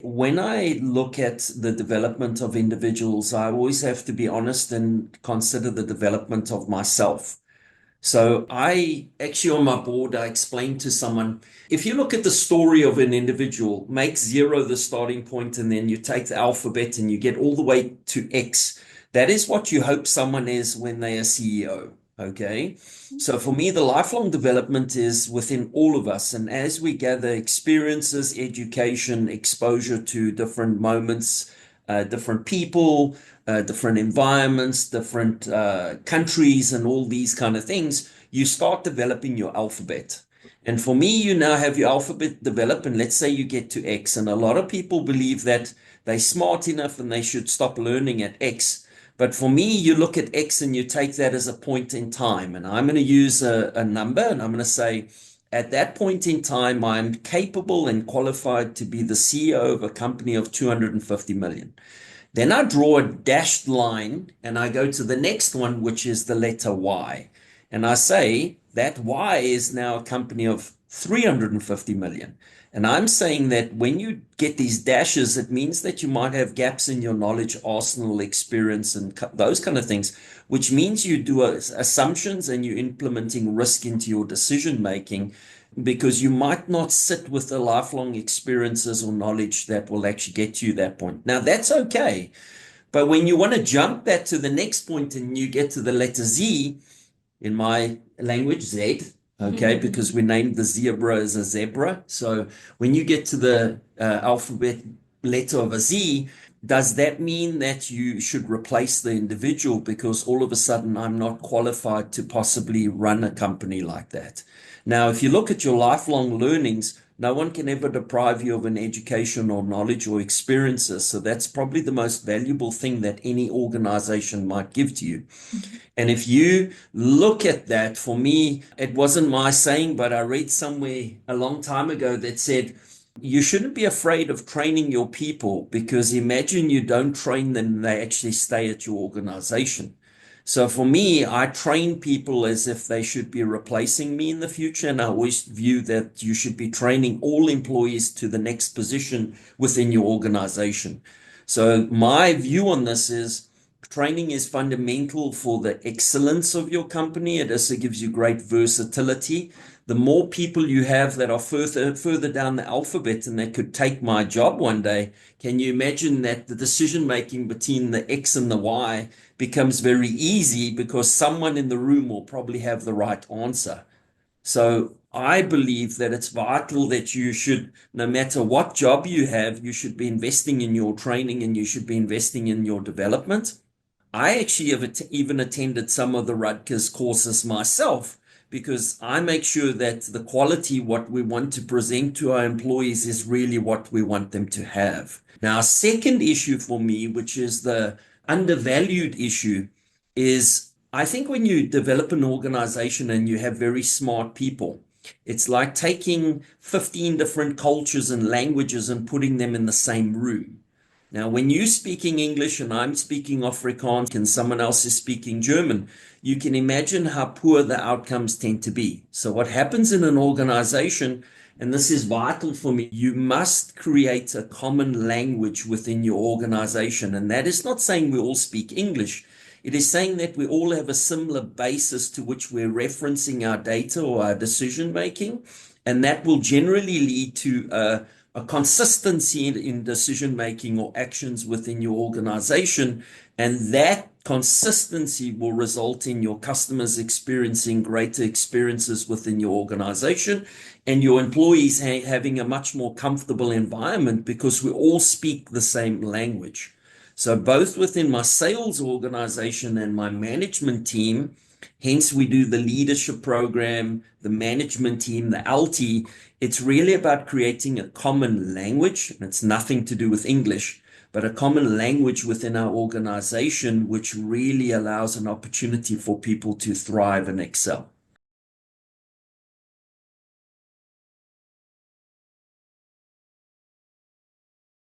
When I look at the development of individuals, I always have to be honest and consider the development of myself. So I actually on my board, I explained to someone, if you look at the story of an individual, make zero the starting point, and then you take the alphabet and you get all the way to X. That is what you hope someone is when they are CEO. Okay. So for me, the lifelong development is within all of us. And as we gather experiences, education, exposure to different moments, different people, different environments, different countries, and all these kind of things, you start developing your alphabet. And for me, you now have your alphabet develop, and let's say you get to X. And a lot of people believe that they're smart enough and they should stop learning at X. But for me, you look at X and you take that as a point in time. And I'm going to use a number, and I'm going to say, at that point in time, I'm capable and qualified to be the CEO of a company of 250 million. Then I draw a dashed line and I go to the next one, which is the letter Y. And I say that Y is now a company of 350 million. And I'm saying that when you get these dashes, it means that you might have gaps in your knowledge, arsenal, experience, and those kind of things, which means you do assumptions and you're implementing risk into your decision making because you might not sit with the lifelong experiences or knowledge that will actually get you that point. Now, that's okay. But when you want to jump that to the next point and you get to the letter Z, in my language, Z, okay, because we named the zebra as a zebra. So when you get to the alphabet letter of a Z, does that mean that you should replace the individual because all of a sudden I'm not qualified to possibly run a company like that? Now, if you look at your lifelong learnings, no one can ever deprive you of an education or knowledge or experiences. So that's probably the most valuable thing that any organization might give to you. And if you look at that, for me, it wasn't my saying, but I read somewhere a long time ago that said, you shouldn't be afraid of training your people because imagine you don't train them, they actually stay at your organization. So for me, I train people as if they should be replacing me in the future. And I always view that you should be training all employees to the next position within your organization. So my view on this is training is fundamental for the excellence of your company. It also gives you great versatility. The more people you have that are further down the alphabet and that could take my job one day, can you imagine that the decision making between the X and the Y becomes very easy because someone in the room will probably have the right answer. So I believe that it's vital that you should, no matter what job you have, you should be investing in your training and you should be investing in your development. I actually have even attended some of the Rutgers courses myself because I make sure that the quality, what we want to present to our employees is really what we want them to have. Now, a second issue for me, which is the undervalued issue, is I think when you develop an organization and you have very smart people, it's like taking 15 different cultures and languages and putting them in the same room. Now, when you're speaking English and I'm speaking Afrikaans and someone else is speaking German, you can imagine how poor the outcomes tend to be. So what happens in an organization, and this is vital for me, you must create a common language within your organization. And that is not saying we all speak English. It is saying that we all have a similar basis to which we're referencing our data or our decision making. And that will generally lead to a consistency in decision making or actions within your organization. And that consistency will result in your customers experiencing greater experiences within your organization and your employees having a much more comfortable environment because we all speak the same language. So both within my sales organization and my management team, hence we do the leadership program, the management team, the LT, it's really about creating a common language. And it's nothing to do with English, but a common language within our organization, which really allows an opportunity for people to thrive and excel.